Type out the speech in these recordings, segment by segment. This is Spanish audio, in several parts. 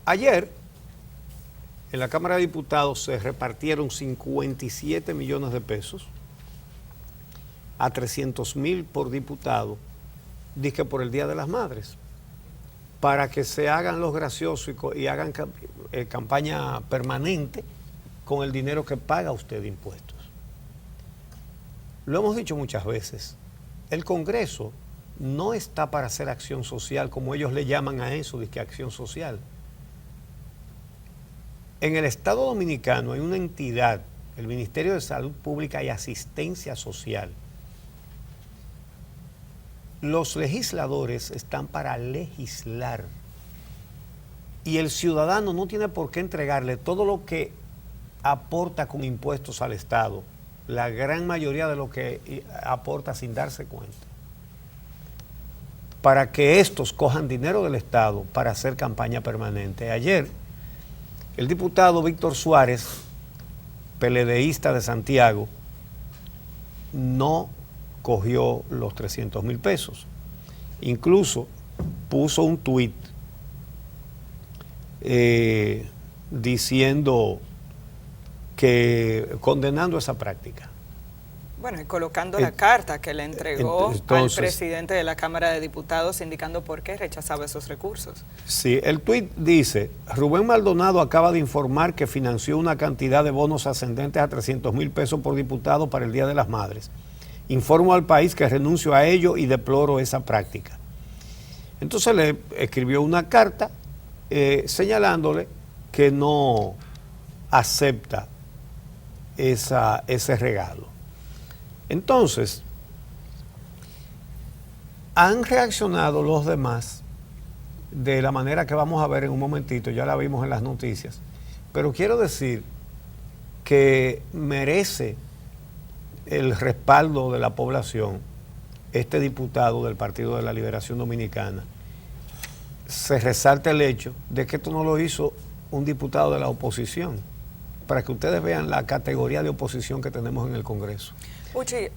Ayer, en la Cámara de Diputados se repartieron 57 millones de pesos a 300,000 por diputado, dizque por el Día de las Madres, para que se hagan los graciosos y hagan campaña permanente con el dinero que paga usted de impuestos. Lo hemos dicho muchas veces, el Congreso no está para hacer acción social, como ellos le llaman a eso, dizque acción social. En el Estado Dominicano hay una entidad, el Ministerio de Salud Pública y Asistencia Social. Los legisladores están para legislar y el ciudadano no tiene por qué entregarle todo lo que aporta con impuestos al Estado, la gran mayoría de lo que aporta sin darse cuenta, para que estos cojan dinero del Estado para hacer campaña permanente. Ayer, el diputado Víctor Suárez, PLDista de Santiago, no cogió los 300,000 pesos. Incluso puso un tuit diciendo que condenando esa práctica. Bueno, y colocando la carta que le entregó al presidente de la Cámara de Diputados indicando por qué rechazaba esos recursos. Sí, el tuit dice: Rubén Maldonado acaba de informar que financió una cantidad de bonos ascendentes a 300,000 pesos por diputado para el Día de las Madres. Informo al país que renuncio a ello y deploro esa práctica. Entonces le escribió una carta señalándole que no acepta ese regalo. Entonces, han reaccionado los demás de la manera que vamos a ver en un momentito, ya la vimos en las noticias, pero quiero decir que merece el respaldo de la población este diputado del Partido de la Liberación Dominicana. Se resalta el hecho de que esto no lo hizo un diputado de la oposición, para que ustedes vean la categoría de oposición que tenemos en el Congreso. Uchi,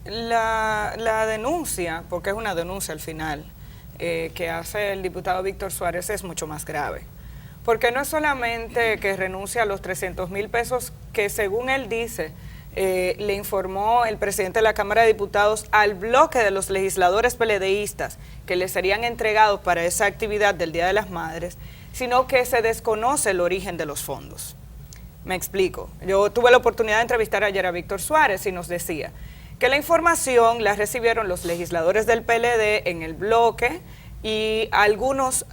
la denuncia, porque es una denuncia al final, que hace el diputado Víctor Suárez es mucho más grave. Porque no es solamente que renuncia a los 300,000 pesos que, según él dice, le informó el presidente de la Cámara de Diputados al bloque de los legisladores PLDistas que le serían entregados para esa actividad del Día de las Madres, sino que se desconoce el origen de los fondos. Me explico. Yo tuve la oportunidad de entrevistar ayer a Víctor Suárez y nos decía que la información la recibieron los legisladores del PLD en el bloque y algunos,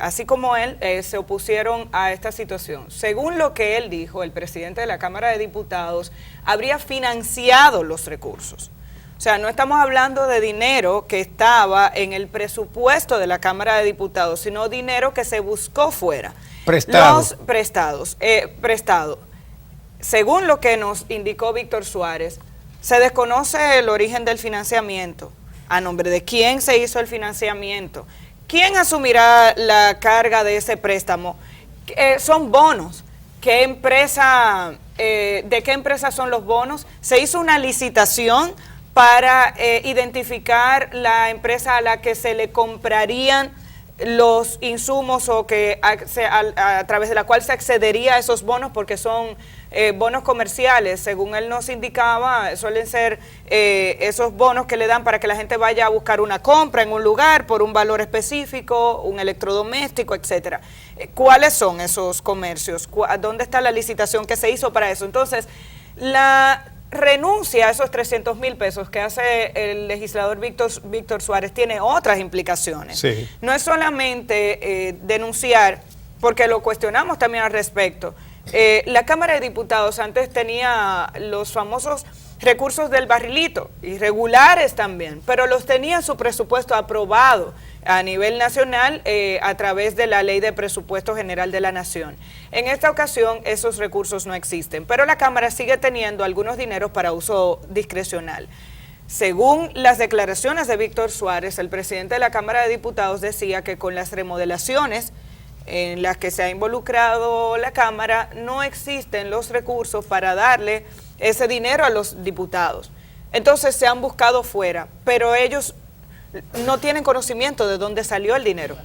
así como él, se opusieron a esta situación. Según lo que él dijo, el presidente de la Cámara de Diputados habría financiado los recursos. O sea, no estamos hablando de dinero que estaba en el presupuesto de la Cámara de Diputados, sino dinero que se buscó fuera. Los prestados. Según lo que nos indicó Víctor Suárez, se desconoce el origen del financiamiento, a nombre de quién se hizo el financiamiento, quién asumirá la carga de ese préstamo, son bonos, ¿qué empresa, de qué empresa son los bonos? Se hizo una licitación para identificar la empresa a la que se le comprarían los insumos o que a través de la cual se accedería a esos bonos, porque son bonos comerciales, según él nos indicaba, suelen ser esos bonos que le dan para que la gente vaya a buscar una compra en un lugar por un valor específico, un electrodoméstico, etcétera. ¿Cuáles son esos comercios? ¿Dónde está la licitación que se hizo para eso? Entonces, la renuncia a esos 300,000 pesos que hace el legislador Víctor Suárez tiene otras implicaciones. Sí. No es solamente denunciar, porque lo cuestionamos también al respecto. La Cámara de Diputados antes tenía los famosos recursos del barrilito, irregulares también, pero los tenía en su presupuesto aprobado a nivel nacional a través de la Ley de Presupuesto General de la Nación. En esta ocasión esos recursos no existen, pero la Cámara sigue teniendo algunos dineros para uso discrecional. Según las declaraciones de Víctor Suárez, el presidente de la Cámara de Diputados decía que con las remodelaciones en las que se ha involucrado la Cámara no existen los recursos para darle ese dinero a los diputados. Entonces se han buscado fuera, pero ellos no tienen conocimiento de dónde salió el dinero.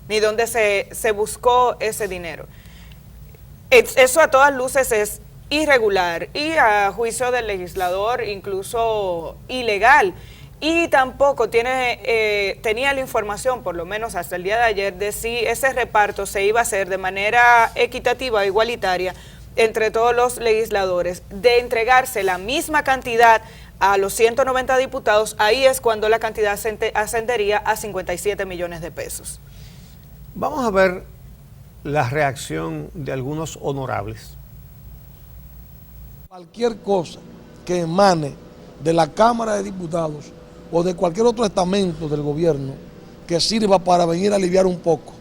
ni dónde se buscó ese dinero. Eso a todas luces es irregular y a juicio del legislador incluso ilegal. Y tampoco tenía la información, por lo menos hasta el día de ayer, de si ese reparto se iba a hacer de manera equitativa o igualitaria entre todos los legisladores, de entregarse la misma cantidad a los 190 diputados. Ahí es cuando la cantidad ascendería a 57 millones de pesos. Vamos a ver la reacción de algunos honorables. Cualquier cosa que emane de la Cámara de Diputados o de cualquier otro estamento del gobierno que sirva para venir a aliviar un poco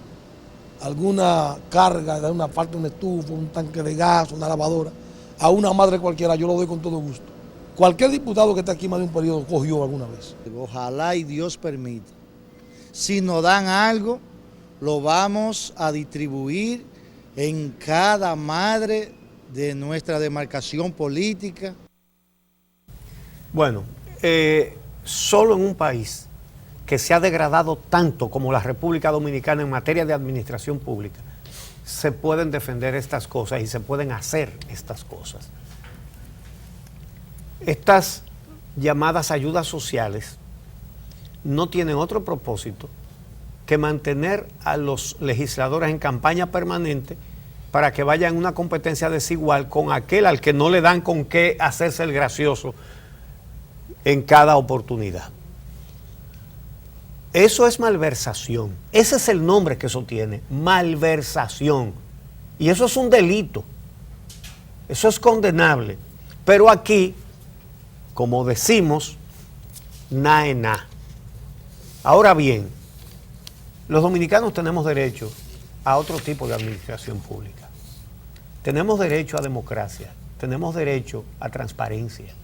alguna carga, de una falta de una estufa, un tanque de gas, una lavadora, a una madre cualquiera, yo lo doy con todo gusto. Cualquier diputado que esté aquí más de un periodo cogió alguna vez. Ojalá y Dios permita. Si nos dan algo, lo vamos a distribuir en cada madre de nuestra demarcación política. Bueno, solo en un país que se ha degradado tanto como la República Dominicana en materia de administración pública, se pueden defender estas cosas y se pueden hacer estas cosas. Estas llamadas ayudas sociales no tienen otro propósito que mantener a los legisladores en campaña permanente para que vayan en una competencia desigual con aquel al que no le dan con qué hacerse el gracioso en cada oportunidad. Eso es malversación. Ese es el nombre que eso tiene, malversación. Y eso es un delito. Eso es condenable. Pero aquí, como decimos, na es na. Ahora bien, los dominicanos tenemos derecho a otro tipo de administración pública. Tenemos derecho a democracia, tenemos derecho a transparencia.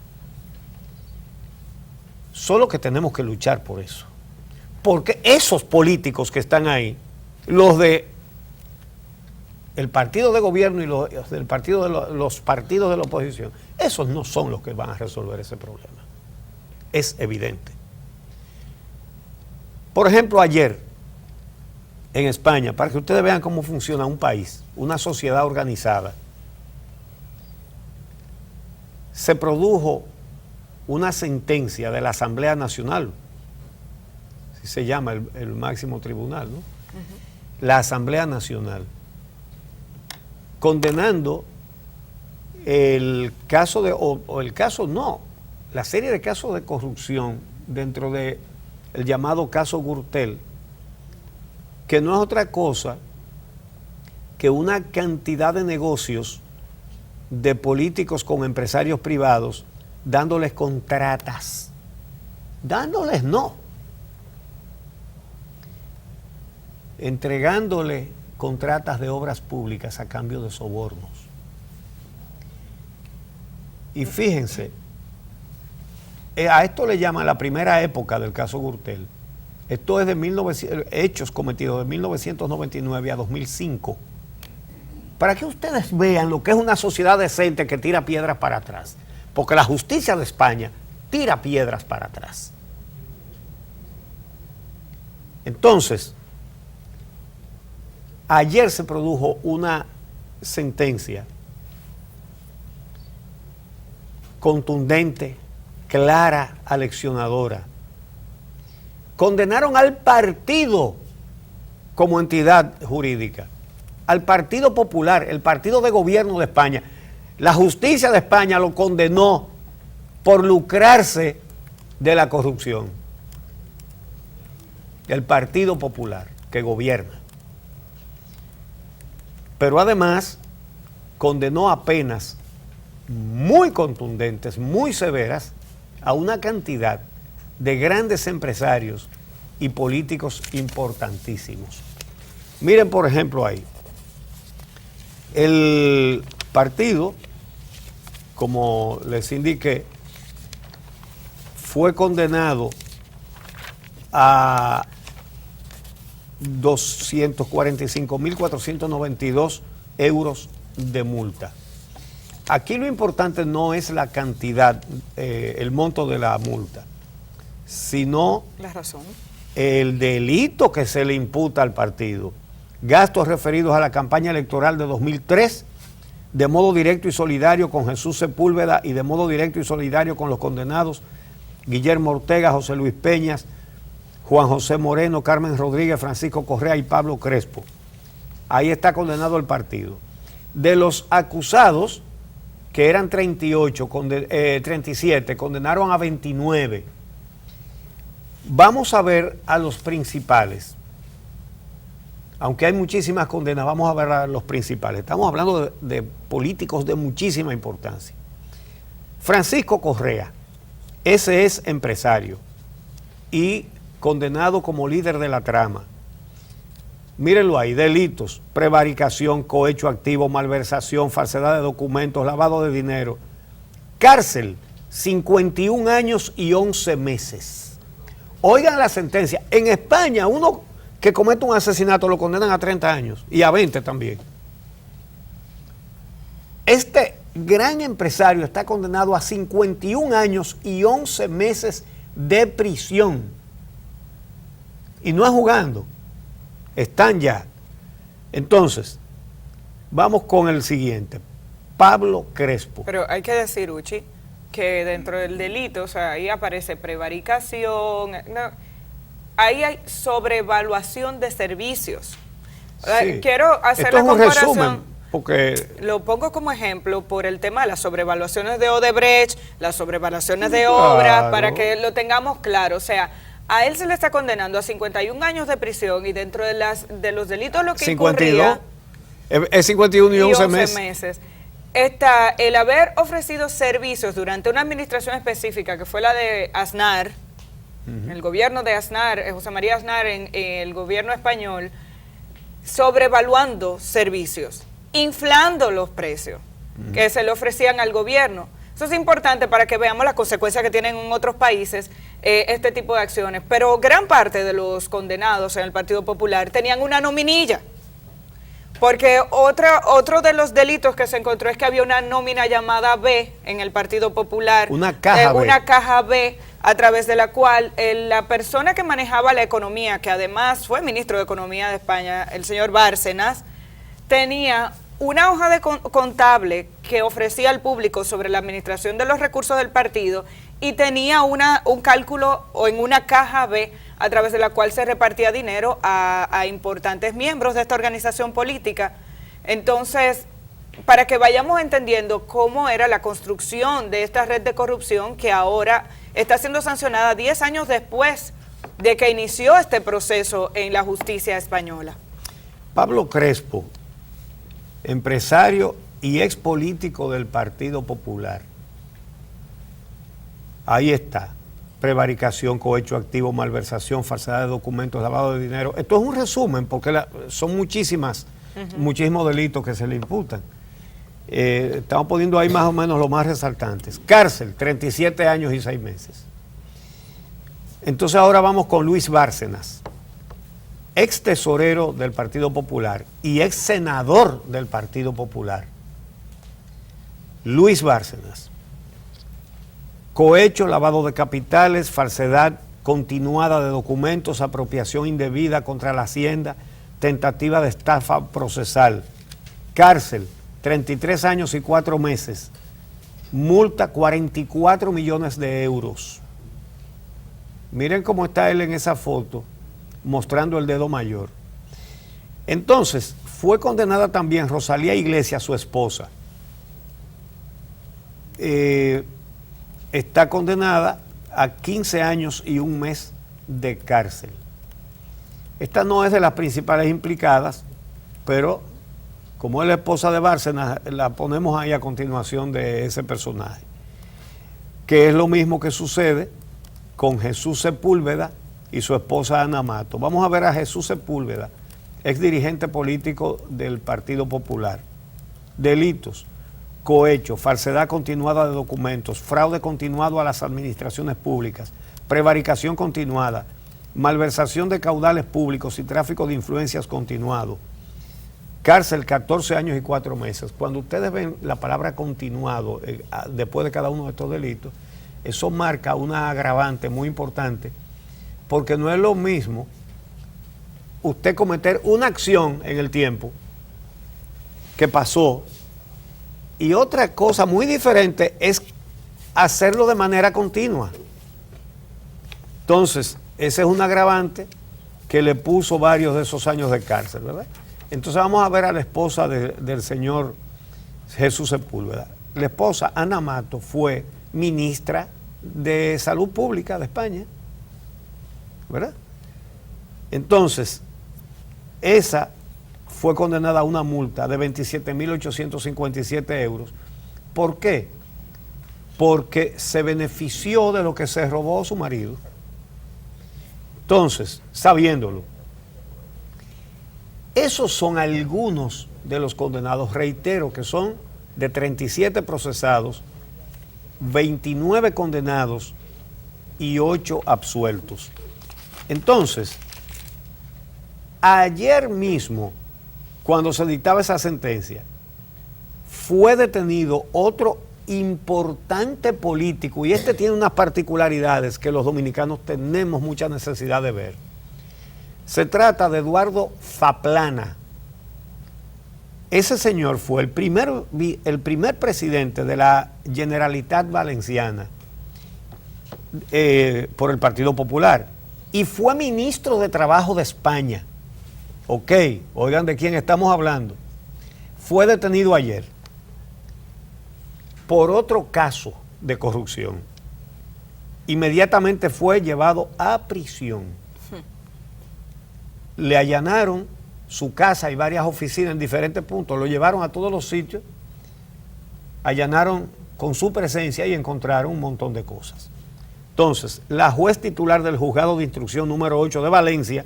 Solo que tenemos que luchar por eso. Porque esos políticos que están ahí, los de el partido de gobierno y los partidos de la oposición, esos no son los que van a resolver ese problema. Es evidente. Por ejemplo, ayer en España, para que ustedes vean cómo funciona un país, una sociedad organizada, se produjo una sentencia de la Asamblea Nacional, así se llama el máximo tribunal, ¿no? La Asamblea Nacional, condenando el caso la serie de casos de corrupción dentro del llamado caso Gürtel, que no es otra cosa que una cantidad de negocios de políticos con empresarios privados dándoles contratas, entregándole contratas de obras públicas a cambio de sobornos. Y fíjense, a esto le llaman la primera época del caso Gürtel. Esto es de hechos cometidos de 1999 a 2005. Para que ustedes vean lo que es una sociedad decente que tira piedras para atrás. Porque la justicia de España tira piedras para atrás. Entonces, ayer se produjo una sentencia contundente, clara, aleccionadora. Condenaron al partido como entidad jurídica, al Partido Popular, el partido de gobierno de España. La justicia de España lo condenó por lucrarse de la corrupción. El Partido Popular que gobierna. Pero además condenó a penas muy contundentes, muy severas, a una cantidad de grandes empresarios y políticos importantísimos. Miren, por ejemplo, ahí, el partido, como les indiqué, fue condenado a 245.492 euros de multa. Aquí lo importante no es la cantidad, el monto de la multa, sino la razón. el delito que se le imputa al partido. Gastos referidos a la campaña electoral de 2003, de modo directo y solidario con Jesús Sepúlveda y de modo directo y solidario con los condenados Guillermo Ortega, José Luis Peñas, Juan José Moreno, Carmen Rodríguez, Francisco Correa y Pablo Crespo. Ahí está condenado el partido. De los acusados, que eran 37, condenaron a 29. Vamos a ver a los principales. Aunque hay muchísimas condenas, vamos a ver a los principales. Estamos hablando de políticos de muchísima importancia. Francisco Correa, ese es empresario y condenado como líder de la trama. Mírenlo ahí: delitos, prevaricación, cohecho activo, malversación, falsedad de documentos, lavado de dinero. Cárcel, 51 años y 11 meses. Oigan la sentencia. En España, uno que comete un asesinato lo condenan a 30 años y a 20 también. Este gran empresario está condenado a 51 años y 11 meses de prisión. Y no es jugando. Están ya. Entonces, vamos con el siguiente. Pablo Crespo. Pero hay que decir, Uchi, que dentro del delito, o sea, ahí aparece prevaricación, ahí hay sobrevaluación de servicios. Sí. Quiero hacer Esto la es un comparación. resumen, porque lo pongo como ejemplo por el tema de las sobrevaluaciones de Odebrecht, las sobrevaluaciones de Claro. obras, para que lo tengamos claro. O sea, a él se le está condenando a 51 años de prisión y dentro de los delitos lo que 52. incurría, Es 51 y 11 meses. meses. Está el haber ofrecido servicios durante una administración específica, que fue la de Aznar, el gobierno de Aznar, José María Aznar, en el gobierno español, sobrevaluando servicios, inflando los precios que se le ofrecían al gobierno. Eso es importante para que veamos las consecuencias que tienen en otros países este tipo de acciones. Pero gran parte de los condenados en el Partido Popular tenían una nominilla. Porque otro de los delitos que se encontró es que había una nómina llamada B en el Partido Popular. Una caja B. Una caja B, a través de la cual la persona que manejaba la economía, que además fue ministro de Economía de España, el señor Bárcenas, tenía una hoja de contable que ofrecía al público sobre la administración de los recursos del partido y tenía un cálculo en una caja B a través de la cual se repartía dinero a importantes miembros de esta organización política. Entonces, para que vayamos entendiendo cómo era la construcción de esta red de corrupción que ahora está siendo sancionada 10 años después de que inició este proceso en la justicia española. Pablo Crespo, empresario y ex político del Partido Popular. Ahí está. Prevaricación, cohecho activo, malversación, falsedad de documentos, lavado de dinero. Esto es un resumen porque son muchísimos delitos que se le imputan. Estamos poniendo ahí más o menos los más resaltantes. Cárcel, 37 años y 6 meses. Entonces ahora vamos con Luis Bárcenas, ex tesorero del Partido Popular y ex senador del Partido Popular. Luis Bárcenas. Cohecho, lavado de capitales, falsedad continuada de documentos, apropiación indebida contra la Hacienda, tentativa de estafa procesal. Cárcel, 33 años y 4 meses. Multa, 44 millones de euros. Miren cómo está él en esa foto, mostrando el dedo mayor. Entonces, fue condenada también Rosalía Iglesias, su esposa. Está condenada a 15 años y 1 mes de cárcel. Esta no es de las principales implicadas, pero como es la esposa de Bárcenas, la ponemos ahí a continuación de ese personaje. Que es lo mismo que sucede con Jesús Sepúlveda y su esposa Ana Mato. Vamos a ver a Jesús Sepúlveda, ex dirigente político del Partido Popular. Delitos: cohecho, falsedad continuada de documentos, fraude continuado a las administraciones públicas, prevaricación continuada, malversación de caudales públicos y tráfico de influencias continuado. Cárcel, 14 años y 4 meses. Cuando ustedes ven la palabra continuado después de cada uno de estos delitos, eso marca una agravante muy importante, porque no es lo mismo usted cometer una acción en el tiempo que pasó, y otra cosa muy diferente es hacerlo de manera continua. Entonces, ese es un agravante que le puso varios de esos años de cárcel, ¿verdad? Entonces vamos a ver a la esposa del señor Jesús Sepúlveda. La esposa, Ana Mato, fue ministra de Salud Pública de España, ¿verdad? Entonces, esa fue condenada a una multa de 27.857 euros. ¿Por qué? Porque se benefició de lo que se robó su marido. Entonces, sabiéndolo, esos son algunos de los condenados. Reitero que son de 37 procesados, 29 condenados y 8 absueltos. Entonces, ayer mismo, cuando se dictaba esa sentencia, fue detenido otro importante político, y este tiene unas particularidades que los dominicanos tenemos mucha necesidad de ver. Se trata de Eduardo Zaplana. Ese señor fue el primer presidente de la Generalitat Valenciana por el Partido Popular, y fue ministro de Trabajo de España. Ok, oigan de quién estamos hablando. Fue detenido ayer por otro caso de corrupción. Inmediatamente fue llevado a prisión. Le allanaron su casa y varias oficinas en diferentes puntos, lo llevaron a todos los sitios, allanaron con su presencia y encontraron un montón de cosas. Entonces, la juez titular del Juzgado de Instrucción número 8 de Valencia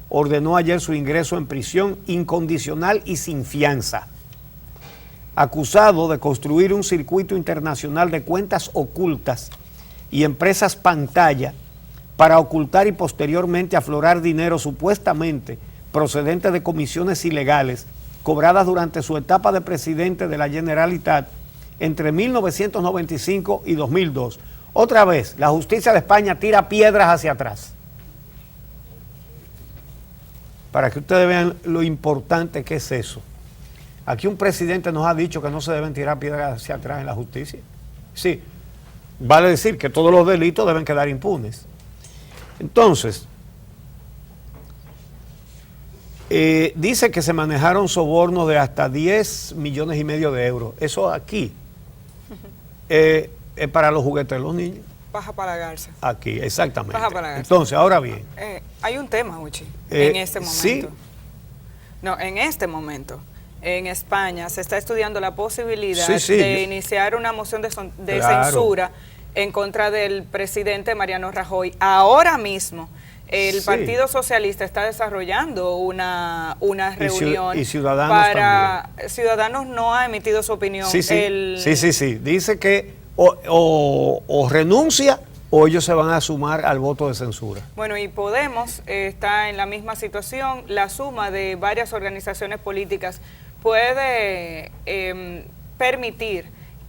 ordenó ayer su ingreso en prisión incondicional y sin fianza, acusado de construir un circuito internacional de cuentas ocultas y empresas pantalla para ocultar y posteriormente aflorar dinero supuestamente procedente de comisiones ilegales cobradas durante su etapa de presidente de la Generalitat entre 1995 y 2002. Otra vez, la justicia de España tira piedras hacia atrás. Para que ustedes vean lo importante que es eso. Aquí un presidente nos ha dicho que no se deben tirar piedras hacia atrás en la justicia. Sí, vale decir que todos los delitos deben quedar impunes. Entonces, dice que se manejaron sobornos de hasta 10,5 millones de euros. Eso aquí es para los juguetes de los niños. Baja para la garza. Aquí, exactamente. Baja para la garza. Entonces, ahora bien. Hay un tema, Uchi, en este momento. Sí. No, en este momento. En España se está estudiando la posibilidad Sí, de iniciar una moción de Claro. censura en contra del presidente Mariano Rajoy. Ahora mismo el Sí. Partido Socialista está desarrollando una reunión y Ciudadanos para... Ciudadanos no ha emitido su opinión. Sí. Dice que o renuncia o ellos se van a sumar al voto de censura. Bueno, y Podemos está en la misma situación. La suma de varias organizaciones políticas puede permitir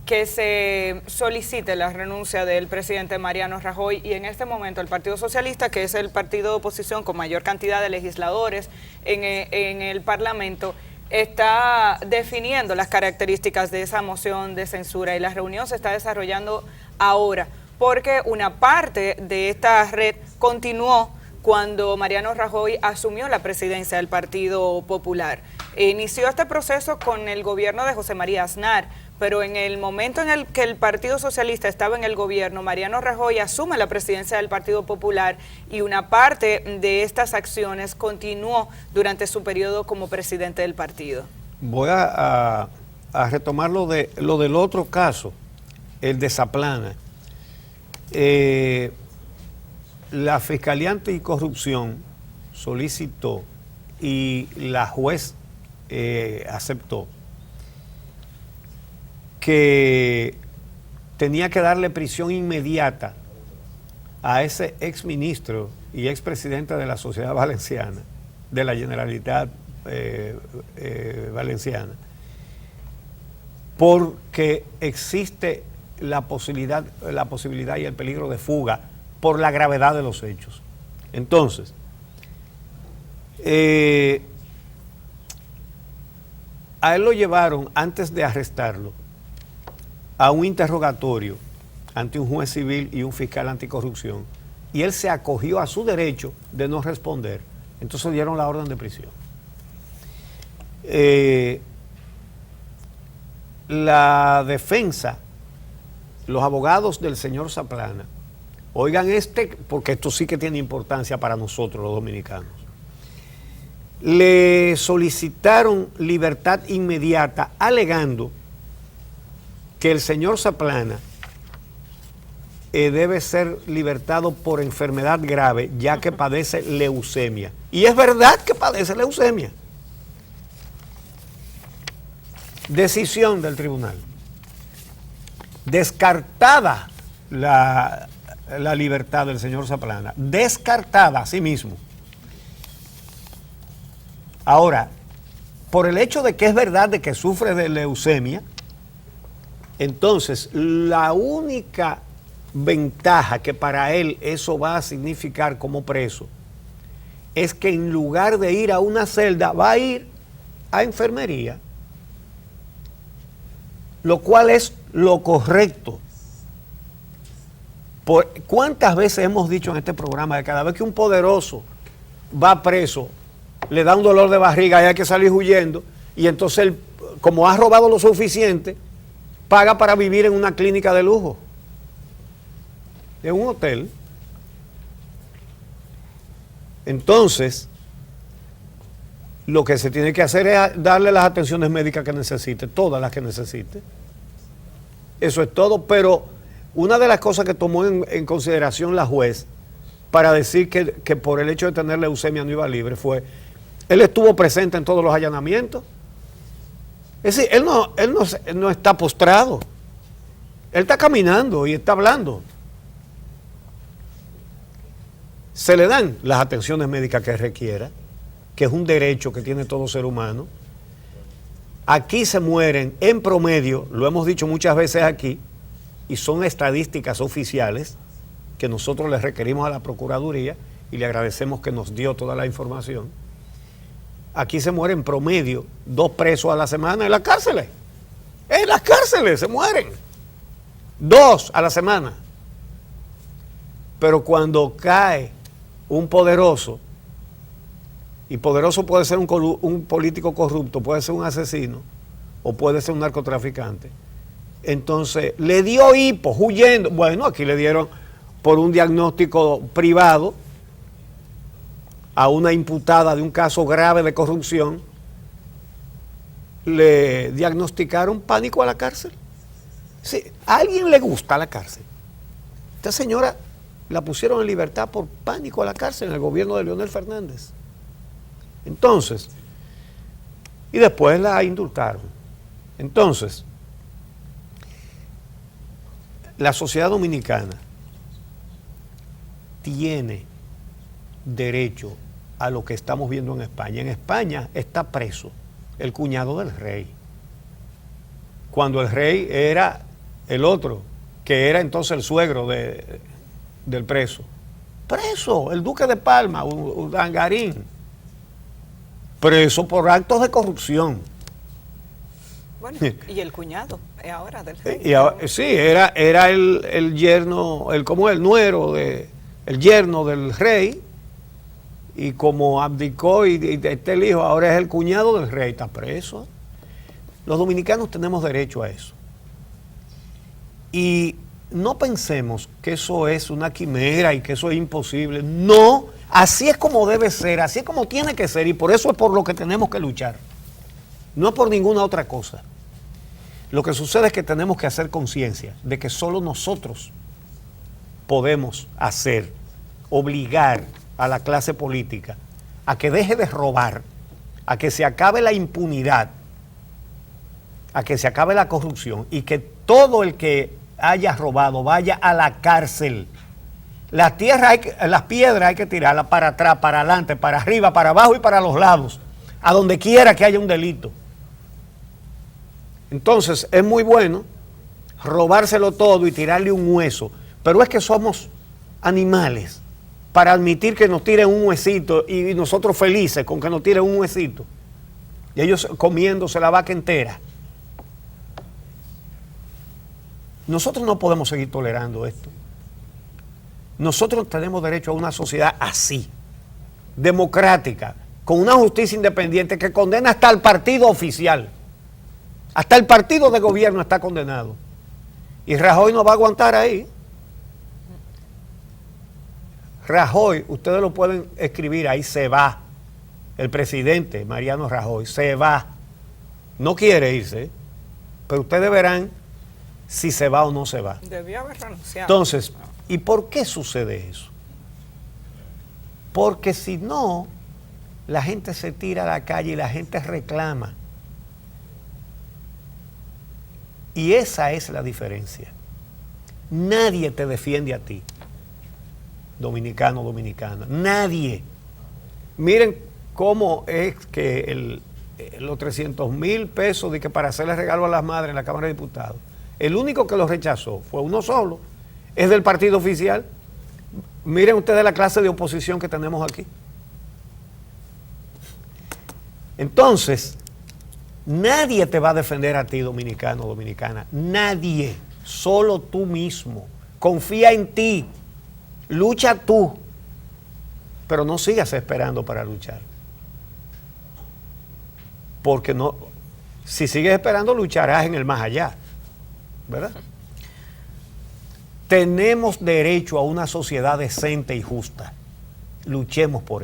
que se solicite la renuncia del presidente Mariano Rajoy, y en este momento el Partido Socialista, que es el partido de oposición con mayor cantidad de legisladores en el Parlamento, está definiendo las características de esa moción de censura, y la reunión se está desarrollando ahora, porque una parte de esta red continuó cuando Mariano Rajoy asumió la presidencia del Partido Popular. Inició este proceso con el gobierno de José María Aznar, pero en el momento en el que el Partido Socialista estaba en el gobierno, Mariano Rajoy asume la presidencia del Partido Popular, y una parte de estas acciones continuó durante su periodo como presidente del partido. Voy a retomar lo del otro caso, el de Zaplana. La Fiscalía Anticorrupción solicitó y la juez aceptó que tenía que darle prisión inmediata a ese exministro y expresidente de la Sociedad Valenciana, de la Generalitat Valenciana, porque existe la posibilidad y el peligro de fuga por la gravedad de los hechos. Entonces, a él lo llevaron, antes de arrestarlo, a un interrogatorio ante un juez civil y un fiscal anticorrupción, y él se acogió a su derecho de no responder. Entonces dieron la orden de prisión. La defensa, los abogados del señor Zaplana, oigan porque esto sí que tiene importancia para nosotros los dominicanos, le solicitaron libertad inmediata alegando que el señor Zaplana debe ser libertado por enfermedad grave, ya que padece leucemia. Y es verdad que padece leucemia. Decisión del tribunal. Descartada la libertad del señor Zaplana. Descartada a sí mismo. Ahora, por el hecho de que es verdad de que sufre de leucemia, entonces la única ventaja que para él eso va a significar como preso es que en lugar de ir a una celda va a ir a enfermería, lo cual es lo correcto. ¿Cuántas veces hemos dicho en este programa que cada vez que un poderoso va preso le da un dolor de barriga y hay que salir huyendo, y entonces él, como ha robado lo suficiente, paga para vivir en una clínica de lujo, en un hotel? Entonces, lo que se tiene que hacer es darle las atenciones médicas que necesite, todas las que necesite. Eso es todo, pero una de las cosas que tomó en consideración la juez para decir que por el hecho de tener leucemia no iba libre fue, él estuvo presente en todos los allanamientos. Es decir, él no está postrado, él está caminando y está hablando. Se le dan las atenciones médicas que requiera, que es un derecho que tiene todo ser humano. Aquí se mueren en promedio, lo hemos dicho muchas veces aquí, y son estadísticas oficiales que nosotros le requerimos a la Procuraduría y le agradecemos que nos dio toda la información. Aquí se mueren en promedio 2 presos a la semana en las cárceles. En las cárceles se mueren 2 a la semana. Pero cuando cae un poderoso, y poderoso puede ser un político corrupto, puede ser un asesino o puede ser un narcotraficante, entonces le dio hipo huyendo. Bueno, aquí le dieron por un diagnóstico privado a una imputada de un caso grave de corrupción, le diagnosticaron pánico a la cárcel. Sí, ¿a alguien le gusta la cárcel? Esta señora la pusieron en libertad por pánico a la cárcel en el gobierno de Leonel Fernández. Entonces, y después la indultaron. Entonces, la sociedad dominicana tiene derecho a lo que estamos viendo en España. En España está preso el cuñado del rey, cuando el rey era el otro, que era entonces el suegro del preso. Preso, el duque de Palma, Urdangarín, preso por actos de corrupción. Bueno, y el cuñado ahora del rey. Sí, era el yerno, como el nuero, el yerno del rey, y como abdicó y está el hijo, ahora es el cuñado del rey, está preso. Los dominicanos tenemos derecho a eso. Y no pensemos que eso es una quimera y que eso es imposible. No, así es como debe ser, así es como tiene que ser, y por eso es por lo que tenemos que luchar. No por ninguna otra cosa. Lo que sucede es que tenemos que hacer conciencia de que solo nosotros podemos obligar a la clase política a que deje de robar, a que se acabe la impunidad, a que se acabe la corrupción y que todo el que haya robado vaya a la cárcel. Las piedras hay que tirarlas para atrás, para adelante, para arriba, para abajo y para los lados, a donde quiera que haya un delito. Entonces es muy bueno robárselo todo y tirarle un hueso, pero es que somos animales para admitir que nos tiren un huesito y nosotros felices con que nos tiren un huesito. Y ellos comiéndose la vaca entera. Nosotros no podemos seguir tolerando esto. Nosotros tenemos derecho a una sociedad así, democrática, con una justicia independiente que condena hasta el partido oficial. Hasta el partido de gobierno está condenado. Y Rajoy no va a aguantar ahí. Rajoy, ustedes lo pueden escribir, ahí se va. El presidente Mariano Rajoy se va. No quiere irse, pero ustedes verán si se va o no se va. Debió haber renunciado. Entonces, ¿y por qué sucede eso? Porque si no, la gente se tira a la calle y la gente reclama. Y esa es la diferencia. Nadie te defiende a ti, dominicano o dominicana. Nadie. Miren cómo es que los 300,000 pesos de que para hacerle regalo a las madres en la Cámara de Diputados, el único que lo rechazó fue uno solo, es del partido oficial. Miren ustedes la clase de oposición que tenemos aquí. Entonces, nadie te va a defender a ti, dominicano o dominicana. Nadie. Solo tú mismo. Confía en ti. Lucha tú. Pero no sigas esperando para luchar. Porque no, si sigues esperando, lucharás en el más allá. ¿Verdad? Tenemos derecho a una sociedad decente y justa. Luchemos por ello.